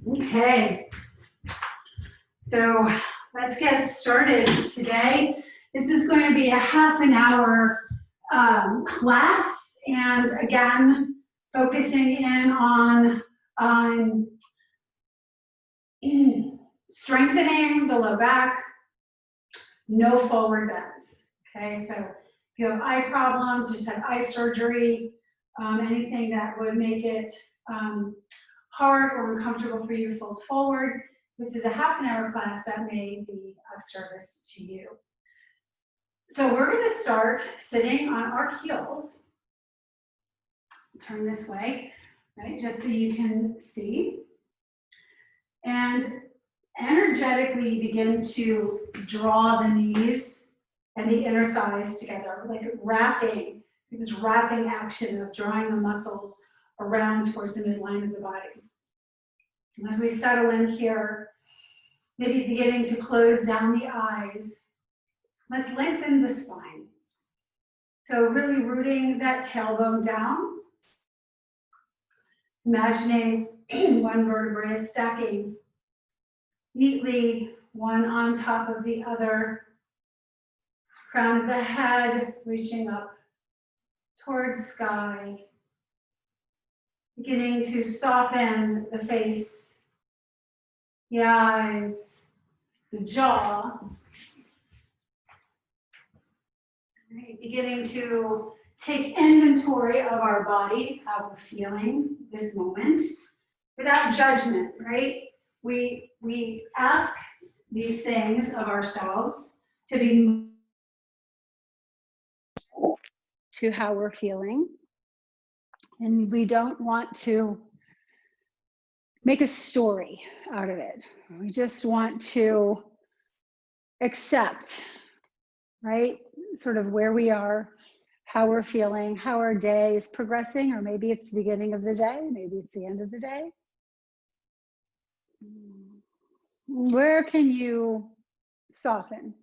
Okay, so let's get started today. This is going to be a half an hour class, and again, focusing in on strengthening the low back, no forward bends. Okay, so if you have eye problems, just had eye surgery, anything that would make it hard or uncomfortable for you to fold forward, this is a half an hour class that may be of service to you. So we're going to start sitting on our heels. Turn this way, right, just so you can see. And energetically begin to draw the knees and the inner thighs together, like wrapping, this wrapping action of drawing the muscles around towards the midline of the body. And as we settle in here, maybe beginning to close down the eyes, let's lengthen the spine. So really rooting that tailbone down, imagining one vertebrae stacking neatly, one on top of the other, crown of the head reaching up towards sky, beginning to soften the face, the eyes, the jaw, right? Beginning to take inventory of our body, how we're feeling this moment, without judgment, right? We ask these things of ourselves to be to how we're feeling. And we don't want to make a story out of it. We just want to accept, right? Sort of where we are, how we're feeling, how our day is progressing, or maybe it's the beginning of the day, maybe it's the end of the day. Where can you soften?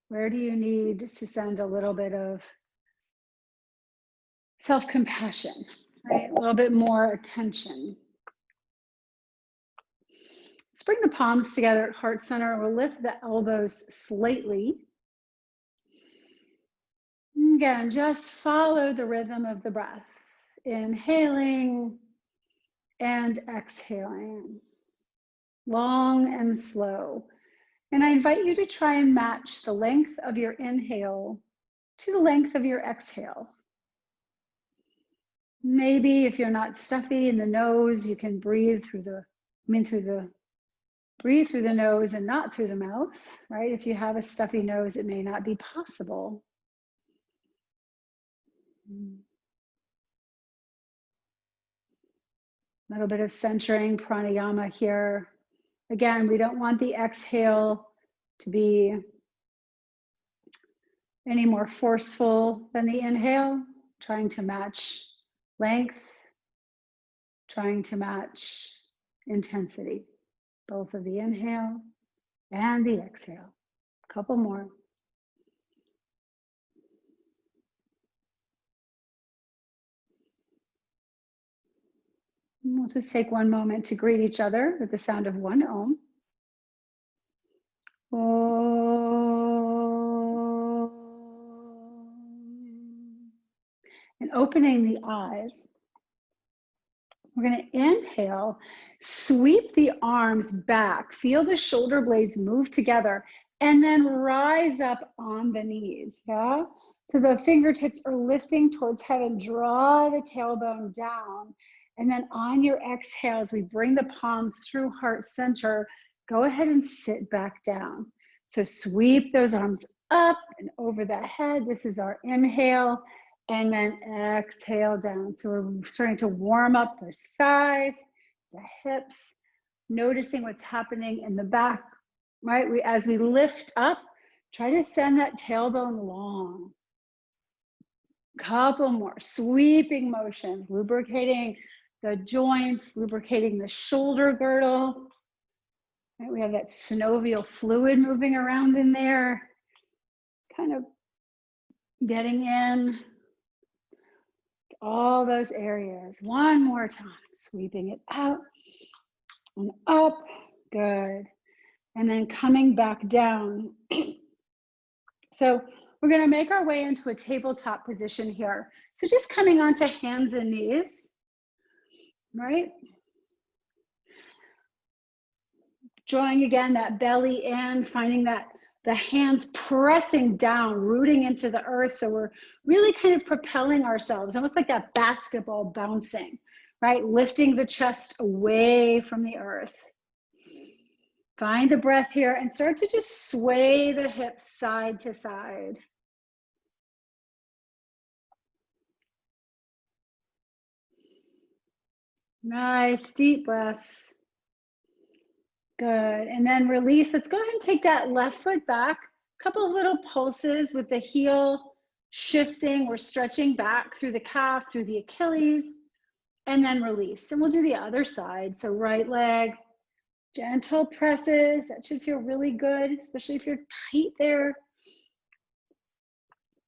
Where do you need to send a little bit of self-compassion, right? A little bit more attention. Let's bring the palms together at heart center. We'll lift the elbows slightly. Again, just follow the rhythm of the breath. Inhaling and exhaling. Long and slow. And I invite you to try and match the length of your inhale to the length of your exhale. Maybe if you're not stuffy in the nose, you can breathe through the nose and not through the mouth, right? If you have a stuffy nose, it may not be possible. A little bit of centering pranayama here. Again, we don't want the exhale to be any more forceful than the inhale, trying to match length, trying to match intensity, both of the inhale and the exhale. A couple more. And we'll just take one moment to greet each other with the sound of one Om. Om. And opening the eyes, we're going to inhale, sweep the arms back, feel the shoulder blades move together, and then rise up on the knees. Yeah? So the fingertips are lifting towards heaven. Draw the tailbone down. And then on your exhale, as we bring the palms through heart center, go ahead and sit back down. So sweep those arms up and over the head. This is our inhale. And then exhale down. So we're starting to warm up the thighs, the hips, noticing what's happening in the back, right? As we lift up, try to send that tailbone long. Couple more sweeping motions, lubricating the joints, lubricating the shoulder girdle. Right? We have that synovial fluid moving around in there, kind of getting in all those areas. One more time, sweeping it out. and up, good. And then coming back down. So we're gonna make our way into a tabletop position here. So just coming onto hands and knees, right? Drawing again that belly in, finding that the hands pressing down, rooting into the earth. So we're really kind of propelling ourselves, almost like that basketball bouncing, right? Lifting the chest away from the earth. Find the breath here and start to just sway the hips side to side. Nice, deep breaths. Good, and then release. Let's go ahead and take that left foot back. A couple of little pulses with the heel shifting. We're stretching back through the calf, through the Achilles, and then release. And we'll do the other side. So right leg, gentle presses. That should feel really good, especially if you're tight there.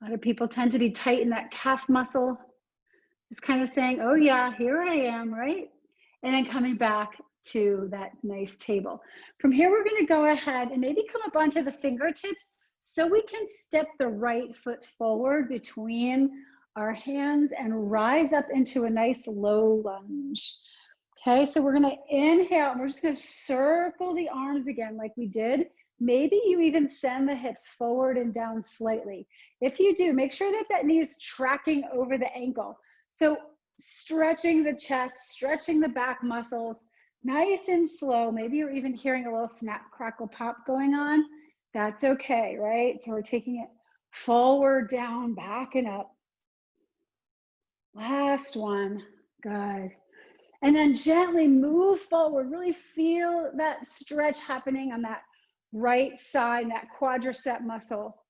A lot of people tend to be tight in that calf muscle. Just kind of saying, oh yeah, here I am, right? And then coming back to that nice table. From here, we're gonna go ahead and maybe come up onto the fingertips so we can step the right foot forward between our hands and rise up into a nice low lunge. Okay, so we're gonna inhale and we're just gonna circle the arms again like we did. Maybe you even send the hips forward and down slightly. If you do, make sure that that knee is tracking over the ankle. So stretching the chest, stretching the back muscles, nice and slow. Maybe you're even hearing a little snap, crackle, pop going on. That's okay, right? So we're taking it forward, down, back and up. Last one, good. And then gently move forward, really feel that stretch happening on that right side, that quadricep muscle.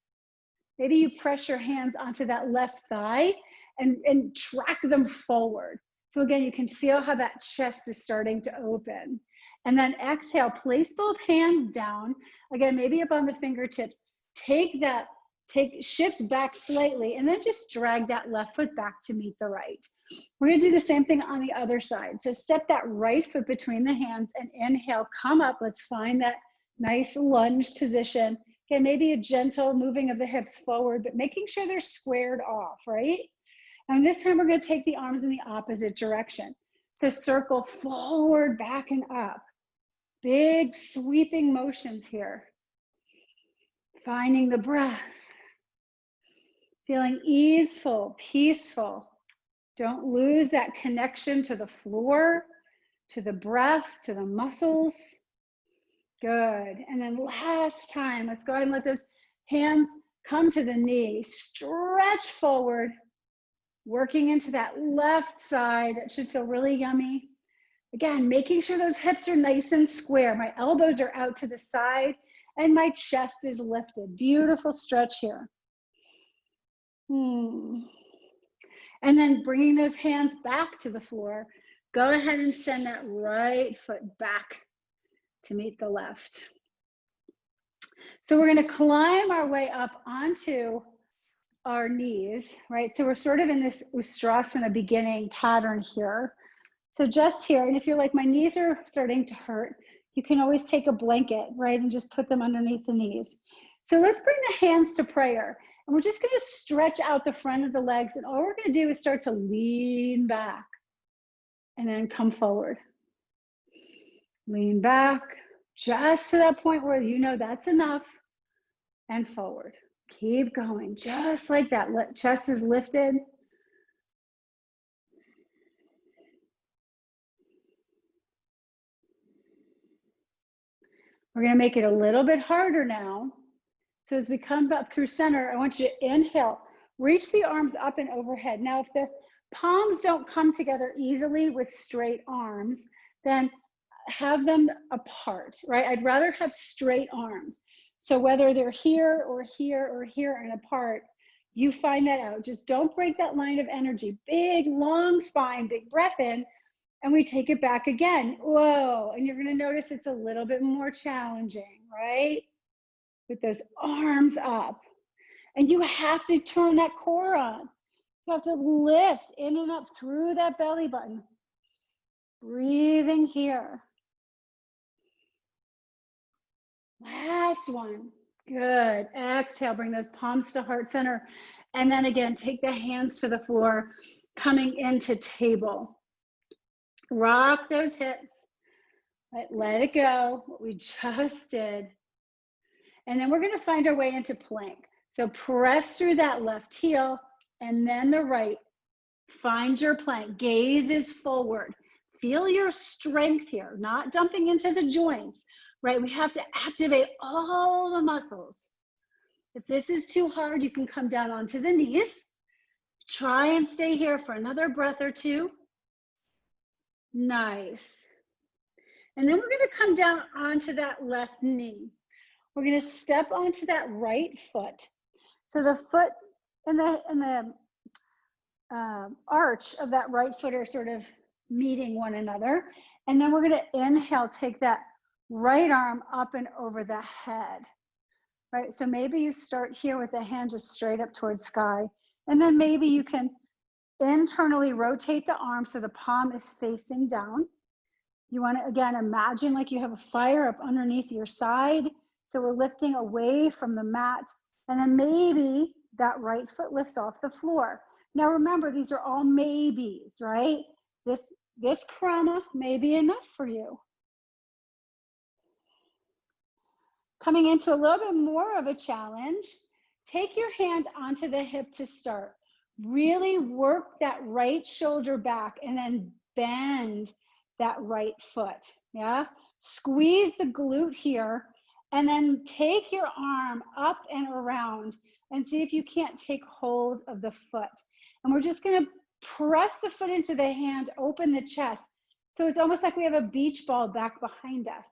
Maybe you press your hands onto that left thigh and track them forward. So again, you can feel how that chest is starting to open. And then exhale, place both hands down. Again, maybe up on the fingertips. Shift back slightly, and then just drag that left foot back to meet the right. We're gonna do the same thing on the other side. So step that right foot between the hands and inhale, come up. Let's find that nice lunge position. Okay, maybe a gentle moving of the hips forward, but making sure they're squared off, right? And this time we're gonna take the arms in the opposite direction. So circle forward, back and up. Big sweeping motions here. Finding the breath. Feeling easeful, peaceful. Don't lose that connection to the floor, to the breath, to the muscles. Good. And then last time, let's go ahead and let those hands come to the knee. Stretch forward, working into that left side. That should feel really yummy. Again, making sure those hips are nice and square. My elbows are out to the side and my chest is lifted. Beautiful stretch here. And then bringing those hands back to the floor. Go ahead and send that right foot back to meet the left. So we're going to climb our way up onto our knees, right? So we're sort of in this Ustrasana beginning pattern here. So just here, and if you're like, my knees are starting to hurt, you can always take a blanket, right? And just put them underneath the knees. So let's bring the hands to prayer. And we're just going to stretch out the front of the legs. And all we're going to do is start to lean back and then come forward. Lean back just to that point where you know that's enough, and forward. Keep going, just like that. Chest is lifted. We're going to make it a little bit harder now. So as we come up through center, I want you to inhale, reach the arms up and overhead. Now, if the palms don't come together easily with straight arms, then have them apart, right? I'd rather have straight arms. So whether they're here or here or here and apart, you find that out. Just don't break that line of energy. Big, long spine, big breath in, and we take it back again. Whoa, and you're gonna notice it's a little bit more challenging, right? With those arms up. And you have to turn that core on. You have to lift in and up through that belly button. Breathing here. Last one. Good. Exhale, bring those palms to heart center. And then again, take the hands to the floor, coming into table. Rock those hips. Let it go, what we just did. And then we're gonna find our way into plank. So press through that left heel and then the right. Find your plank. Gaze is forward. Feel your strength here, not dumping into the joints, right? We have to activate all the muscles. If this is too hard, you can come down onto the knees. Try and stay here for another breath or two. Nice. And then we're going to come down onto that left knee. We're going to step onto that right foot. So the foot and the arch of that right foot are sort of meeting one another. And then we're going to inhale, take that right arm up and over the head, right? So maybe you start here with the hand just straight up towards sky. And then maybe you can internally rotate the arm so the palm is facing down. You want to, again, imagine like you have a fire up underneath your side. So we're lifting away from the mat. And then maybe that right foot lifts off the floor. Now remember, these are all maybes, right? This krama may be enough for you. Coming into a little bit more of a challenge, take your hand onto the hip to start. Really work that right shoulder back and then bend that right foot, yeah? Squeeze the glute here and then take your arm up and around and see if you can't take hold of the foot. And we're just gonna press the foot into the hand, open the chest. So it's almost like we have a beach ball back behind us.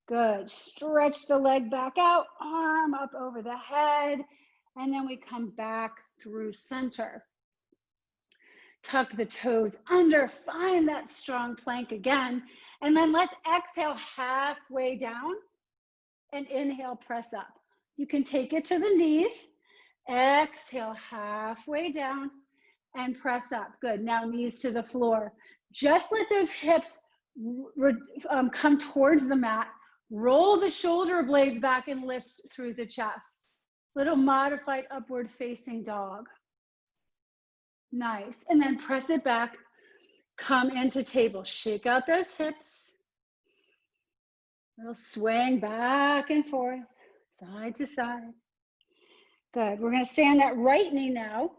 Good. Stretch the leg back out, arm up over the head, and then we come back through center. Tuck the toes under, find that strong plank again, and then let's exhale halfway down and inhale, press up. You can take it to the knees, exhale halfway down and press up. Good. Now knees to the floor. Just let those hips come towards the mat. Roll the shoulder blades back and lift through the chest. Little modified upward facing dog. Nice. And then press it back. Come into table. Shake out those hips. Little swing back and forth, side to side. Good. We're going to stay on that right knee now.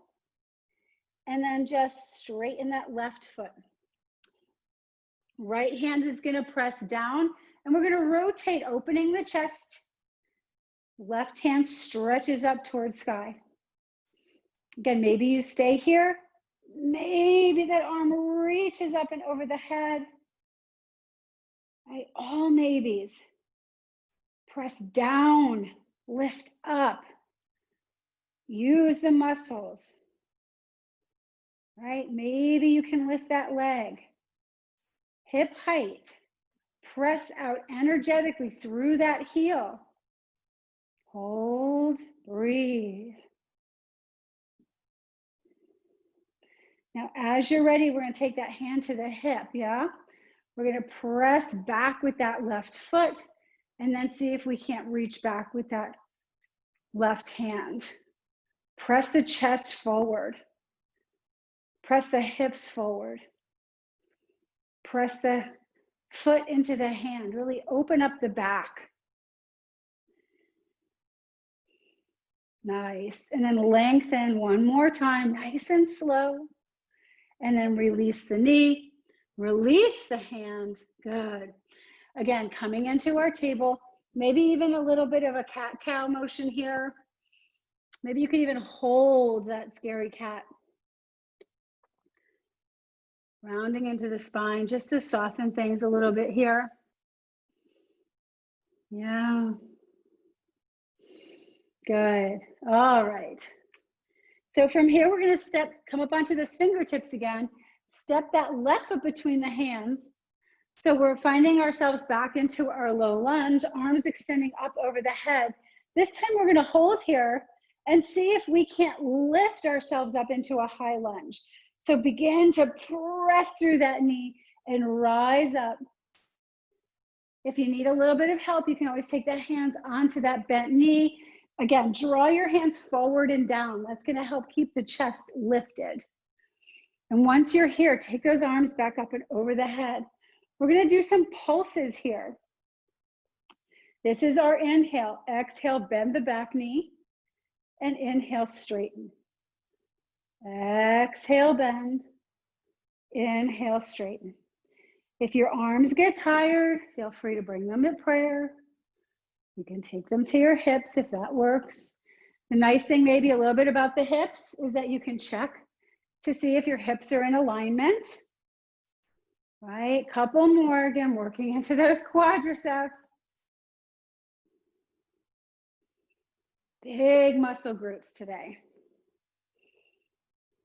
And then just straighten that left foot. Right hand is going to press down. And we're going to rotate, opening the chest. Left hand stretches up towards sky. Again, maybe you stay here. Maybe that arm reaches up and over the head. Right? All maybes. Press down, lift up. Use the muscles. Right? Maybe you can lift that leg. Hip height. Press out energetically through that heel. Hold, breathe. Now, as you're ready, we're going to take that hand to the hip, yeah? We're going to press back with that left foot and then see if we can't reach back with that left hand. Press the chest forward. Press the hips forward. Press the foot into the hand. Really open up the back. Nice. And then lengthen one more time, nice and slow. And then release the knee, release the hand. Good. Again, coming into our table, maybe even a little bit of a cat-cow motion here. Maybe you can even hold that scary cat. Rounding into the spine just to soften things a little bit here. Yeah. Good. All right. So from here, we're going to come up onto those fingertips again. Step that left foot between the hands. So we're finding ourselves back into our low lunge, arms extending up over the head. This time we're going to hold here and see if we can't lift ourselves up into a high lunge. So begin to press through that knee and rise up. If you need a little bit of help, you can always take the hands onto that bent knee. Again, draw your hands forward and down. That's going to help keep the chest lifted. And once you're here, take those arms back up and over the head. We're going to do some pulses here. This is our inhale. Exhale, bend the back knee, and inhale, straighten. Exhale, bend. Inhale, straighten. If your arms get tired, feel free to bring them to prayer. You can take them to your hips if that works. The nice thing maybe a little bit about the hips is that you can check to see if your hips are in alignment. Right, couple more, again, working into those quadriceps. Big muscle groups today.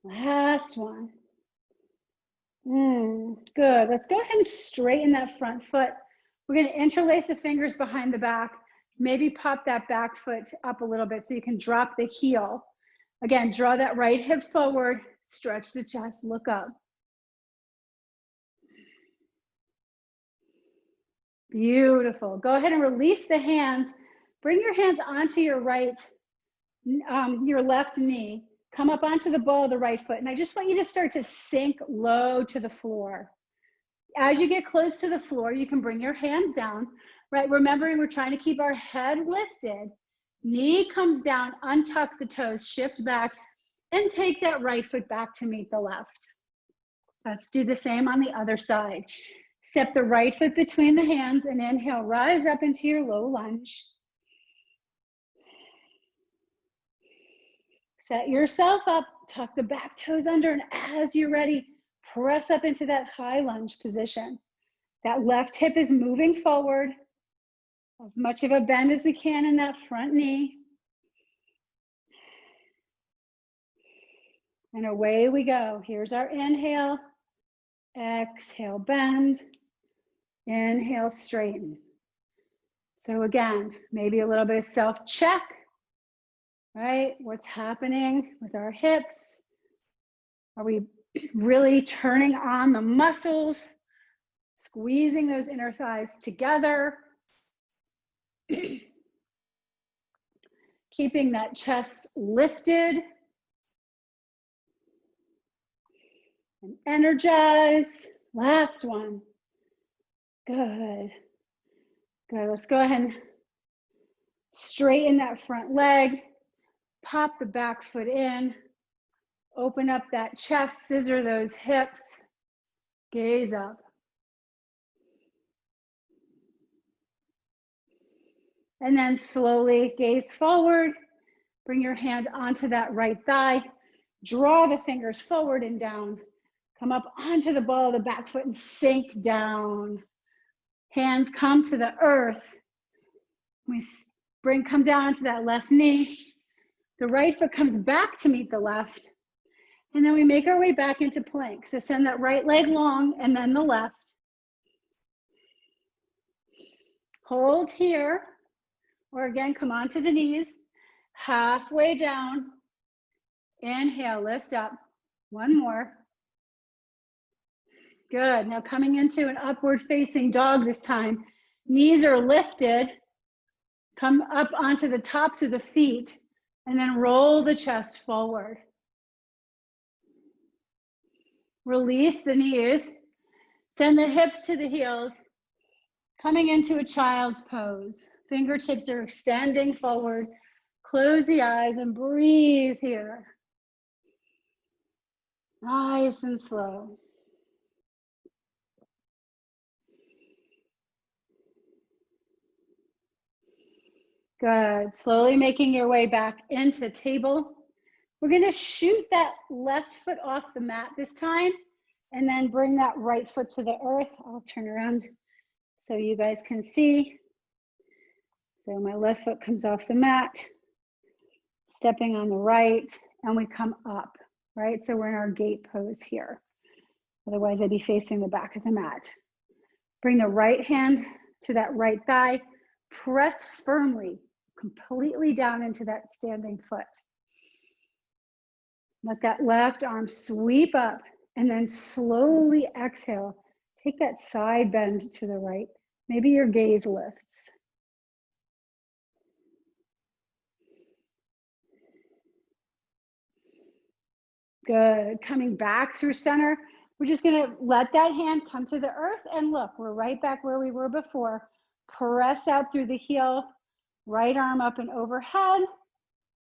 Last one. Good. Let's go ahead and straighten that front foot. We're going to interlace the fingers behind the back. Maybe pop that back foot up a little bit so you can drop the heel. Again, draw that right hip forward, stretch the chest, look up. Beautiful. Go ahead and release the hands. Bring your hands onto your your left knee. Come up onto the ball of the right foot. And I just want you to start to sink low to the floor. As you get close to the floor, you can bring your hands down, right? Remembering we're trying to keep our head lifted. Knee comes down, untuck the toes, shift back, and take that right foot back to meet the left. Let's do the same on the other side. Step the right foot between the hands and inhale, rise up into your low lunge. Set yourself up, tuck the back toes under, and as you're ready, press up into that high lunge position. That left hip is moving forward. As much of a bend as we can in that front knee. And away we go. Here's our inhale. Exhale, bend. Inhale, straighten. So again, maybe a little bit of self-check. Right? What's happening with our hips? Are we really turning on the muscles? Squeezing those inner thighs together. Keeping that chest lifted and energized. Last one. Good. Good. Let's go ahead and straighten that front leg. Pop the back foot in. Open up that chest, scissor those hips. Gaze up. And then slowly gaze forward. Bring your hand onto that right thigh. Draw the fingers forward and down. Come up onto the ball of the back foot and sink down. Hands come to the earth. We come down onto that left knee. The right foot comes back to meet the left. And then we make our way back into plank. So send that right leg long and then the left. Hold here. Or again, come onto the knees. Halfway down. Inhale, lift up. One more. Good. Now coming into an upward facing dog this time. Knees are lifted. Come up onto the tops of the feet and then roll the chest forward. Release the knees. Send the hips to the heels. Coming into a child's pose. Fingertips are extending forward. Close the eyes and breathe here. Nice and slow. Good. Slowly making your way back into table. We're going to shoot that left foot off the mat this time and then bring that right foot to the earth. I'll turn around so you guys can see. So my left foot comes off the mat, stepping on the right, and we come up, right? So we're in our gate pose here. Otherwise, I'd be facing the back of the mat. Bring the right hand to that right thigh. Press firmly, completely down into that standing foot. Let that left arm sweep up and then slowly exhale. Take that side bend to the right Maybe your gaze lifts. Good. Coming back through center. We're just going to let that hand come to the earth and look, we're right back where we were before. Press out through the heel, right arm up and overhead.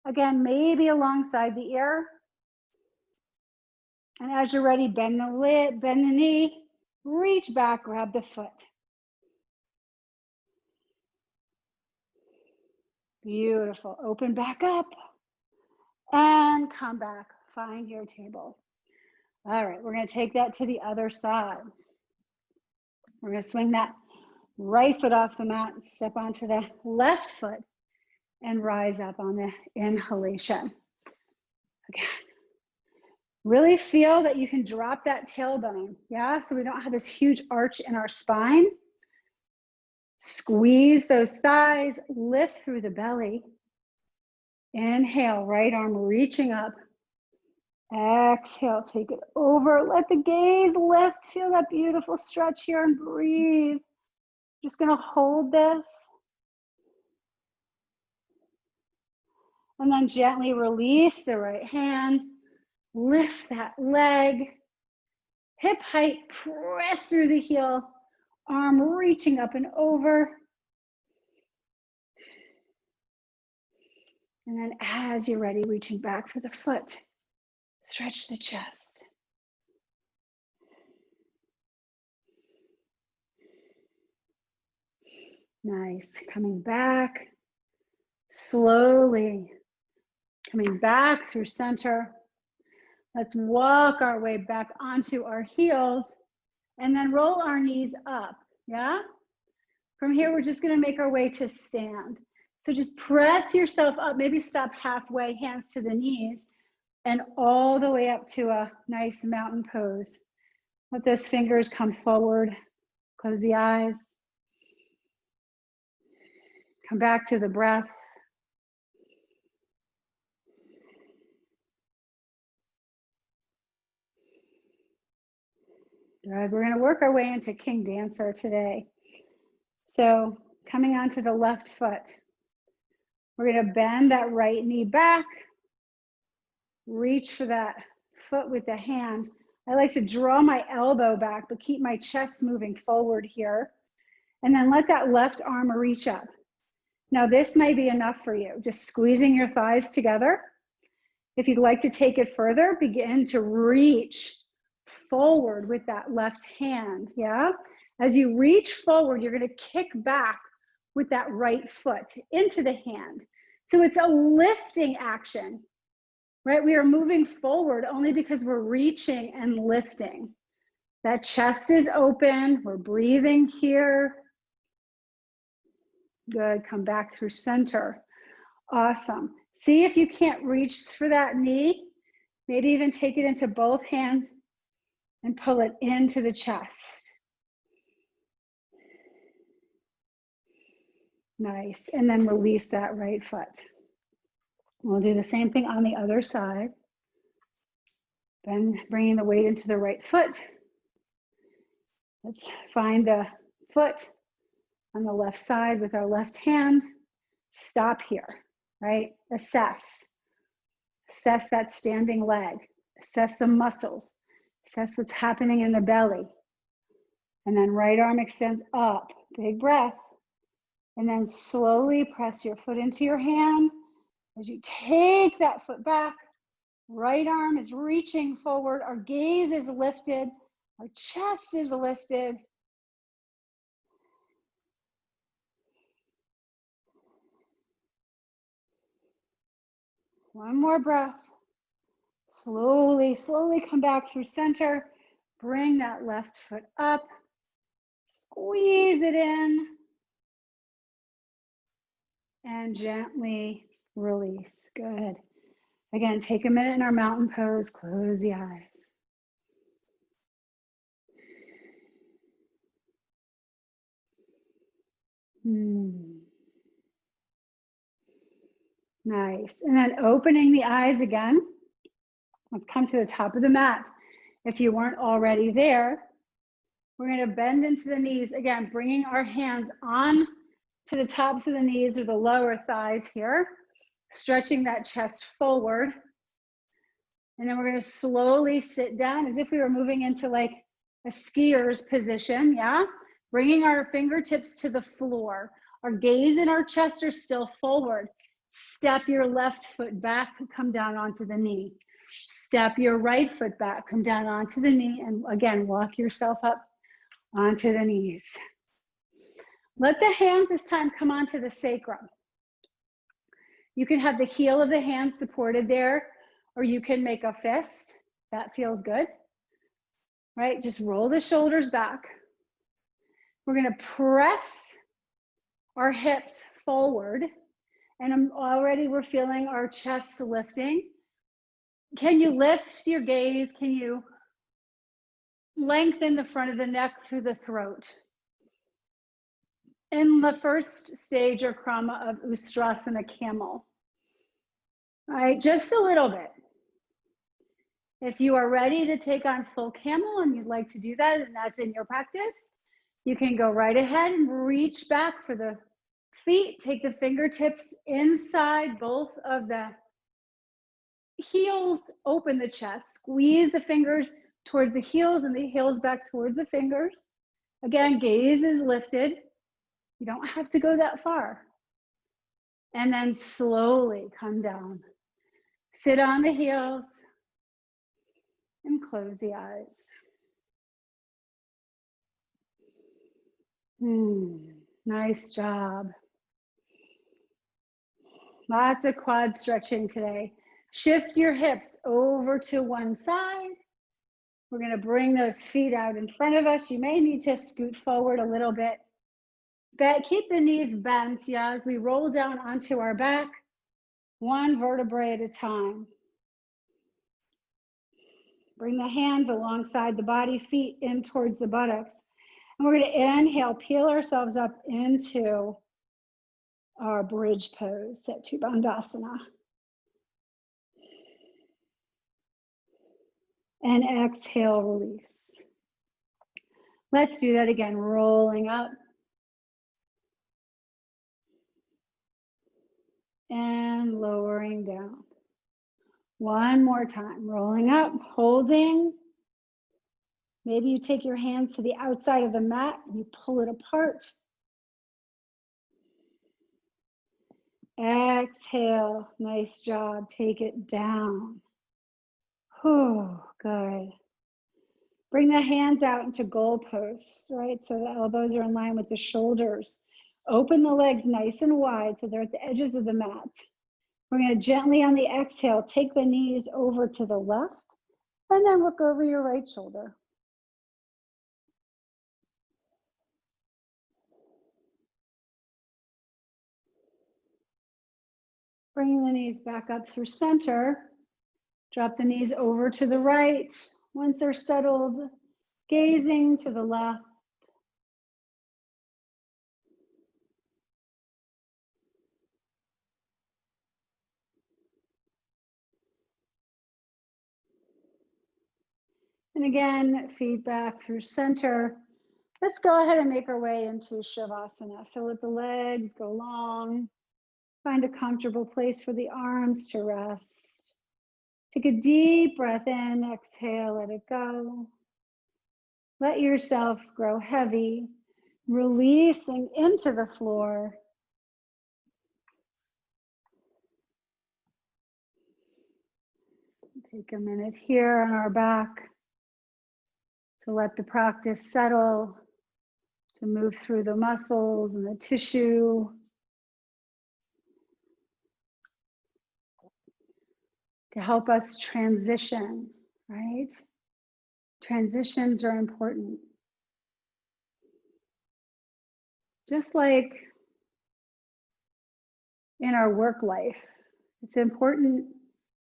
Again, maybe alongside the ear. And as you're ready, bend the knee, reach back, grab the foot. Beautiful. Open back up and come back. Find your table. All right, we're going to take that to the other side. We're going to swing that right foot off the mat, step onto the left foot, and rise up on the inhalation. Again, really feel that you can drop that tailbone, yeah? So we don't have this huge arch in our spine. Squeeze those thighs, lift through the belly. Inhale, right arm reaching up. Exhale, take it over. Let the gaze lift. Feel that beautiful stretch here and breathe. Just gonna hold this. And then gently release the right hand. Lift that leg. Hip height, press through the heel. Arm reaching up and over. And then as you're ready, reaching back for the foot. Stretch the chest. Nice. Coming back. Slowly. Coming back through center. Let's walk our way back onto our heels and then roll our knees up, yeah? From here, we're just gonna make our way to stand. So just press yourself up, maybe stop halfway, hands to the knees, and all the way up to a nice mountain pose. Let those fingers come forward, close the eyes. Come back to the breath. Good, we're gonna work our way into King Dancer today. So coming onto the left foot, we're gonna bend that right knee back, reach for that foot with the hand. I like to draw my elbow back, but keep my chest moving forward here. And then let that left arm reach up. Now this may be enough for you, just squeezing your thighs together. If you'd like to take it further, begin to reach forward with that left hand, yeah? As you reach forward, you're gonna kick back with that right foot into the hand. So it's a lifting action, right? We are moving forward only because we're reaching and lifting. That chest is open, we're breathing here. Good, come back through center. Awesome. See if you can't reach for that knee. Maybe even take it into both hands and pull it into the chest. Nice, and then release that right foot. We'll do the same thing on the other side. Then bringing the weight into the right foot. Let's find the foot on the left side with our left hand. Stop here, right? Assess. Assess that standing leg. Assess the muscles. Assess what's happening in the belly. And then right arm extends up. Big breath. And then slowly press your foot into your hand. As you take that foot back, right arm is reaching forward. Our gaze is lifted. Our chest is lifted. One more breath. Slowly, slowly come back through center. Bring that left foot up. Squeeze it in. And gently release. Good. Again, take a minute in our mountain pose. Close the eyes. Nice. And then opening the eyes again. Let's come to the top of the mat. If you weren't already there, We're going to bend into the knees. Again, bringing our hands on to the tops of the knees or the lower thighs here, stretching that chest forward. And then we're going to slowly sit down as if we were moving into like a skier's position, yeah? Bringing our fingertips to the floor. Our gaze and our chest are still forward. Step your left foot back, come down onto the knee. Step your right foot back, come down onto the knee, and again, walk yourself up onto the knees. Let the hands this time come onto the sacrum. You can have the heel of the hand supported there, or you can make a fist. That feels good, right? Just roll the shoulders back. We're gonna press our hips forward, and we're feeling our chest lifting. Can you lift your gaze? Can you lengthen the front of the neck through the throat? In the first stage or krama of Ustrasana camel. All right, just a little bit. If you are ready to take on full camel and you'd like to do that, and that's in your practice, you can go right ahead and reach back for the feet. Take the fingertips inside both of the heels, open the chest, squeeze the fingers towards the heels and the heels back towards the fingers. Again, gaze is lifted. You don't have to go that far. And then slowly come down. Sit on the heels and close the eyes. Nice job. Lots of quad stretching today. Shift your hips over to one side. We're going to bring those feet out in front of us. You may need to scoot forward a little bit. Keep the knees bent, yeah, as we roll down onto our back, one vertebrae at a time. Bring the hands alongside the body, feet in towards the buttocks. And we're going to inhale, peel ourselves up into our bridge pose, Setu Bandhasana. And exhale, release. Let's do that again, rolling up. And lowering down. One more time, rolling up, holding. Maybe you take your hands to the outside of the mat, you pull it apart. Exhale, nice job, take it down. Oh, good. Bring the hands out into goalposts, right? So the elbows are in line with the shoulders. Open the legs nice and wide so they're at the edges of the mat. We're going to gently on the exhale, take the knees over to the left and then look over your right shoulder. Bring the knees back up through center. Drop the knees over to the right. Once they're settled, gazing to the left. And again, feet back through center. Let's go ahead and make our way into Shavasana. So let the legs go long. Find a comfortable place for the arms to rest. Take a deep breath in, exhale, let it go. Let yourself grow heavy, releasing into the floor. Take a minute here on our back to let the practice settle, to move through the muscles and the tissue. To help us transition, right? Transitions are important. Just like in our work life, it's important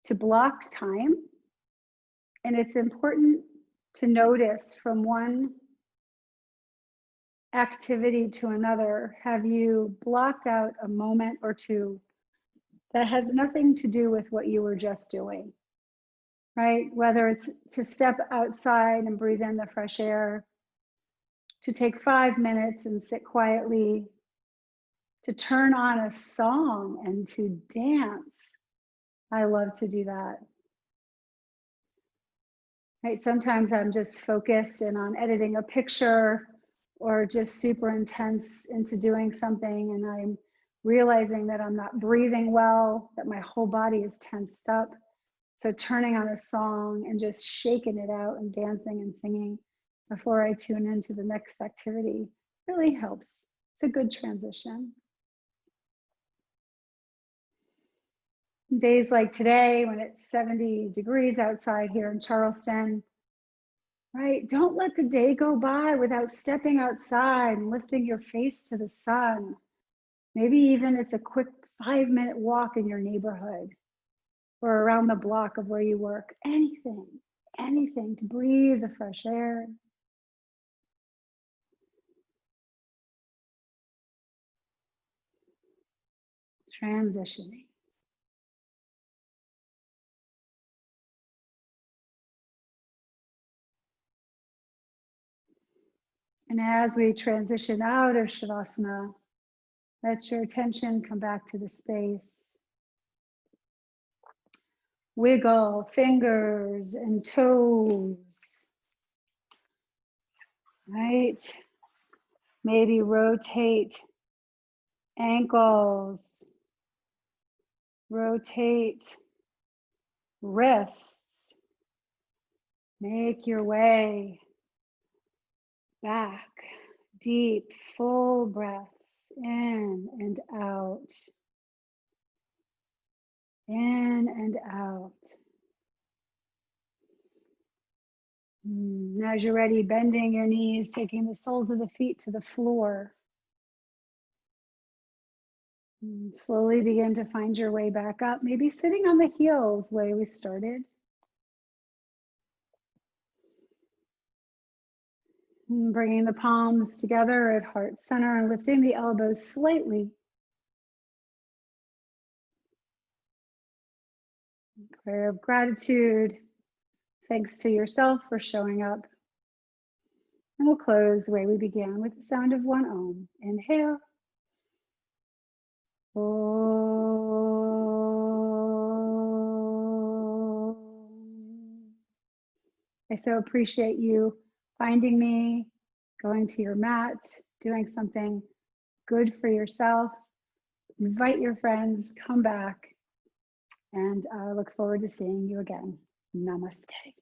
to block time, and it's important to notice from one activity to another. Have you blocked out a moment or two that has nothing to do with what you were just doing, right? Whether it's to step outside and breathe in the fresh air, to take 5 minutes and sit quietly, to turn on a song and to dance. I love to do that. Right, sometimes I'm just focused in on editing a picture or just super intense into doing something, and I'm realizing that I'm not breathing well, that my whole body is tensed up. So turning on a song and just shaking it out and dancing and singing before I tune into the next activity really helps. It's a good transition. Days like today, when it's 70 degrees outside here in Charleston, right? Don't let the day go by without stepping outside and lifting your face to the sun. Maybe even it's a quick 5-minute walk in your neighborhood or around the block of where you work. Anything to breathe the fresh air. Transitioning. And as we transition out of Shavasana, let your attention come back to the space. Wiggle fingers and toes, right? Maybe rotate ankles, rotate wrists. Make your way back, deep, full breaths in and out. In and out. As you're ready, bending your knees, taking the soles of the feet to the floor. Slowly begin to find your way back up, maybe sitting on the heels way we started. Bringing the palms together at heart center and lifting the elbows slightly. Prayer of gratitude. Thanks to yourself for showing up. And we'll close the way we began with the sound of one Om. Inhale. Om. I so appreciate you finding me, going to your mat, doing something good for yourself. Invite your friends, come back, and I look forward to seeing you again. Namaste.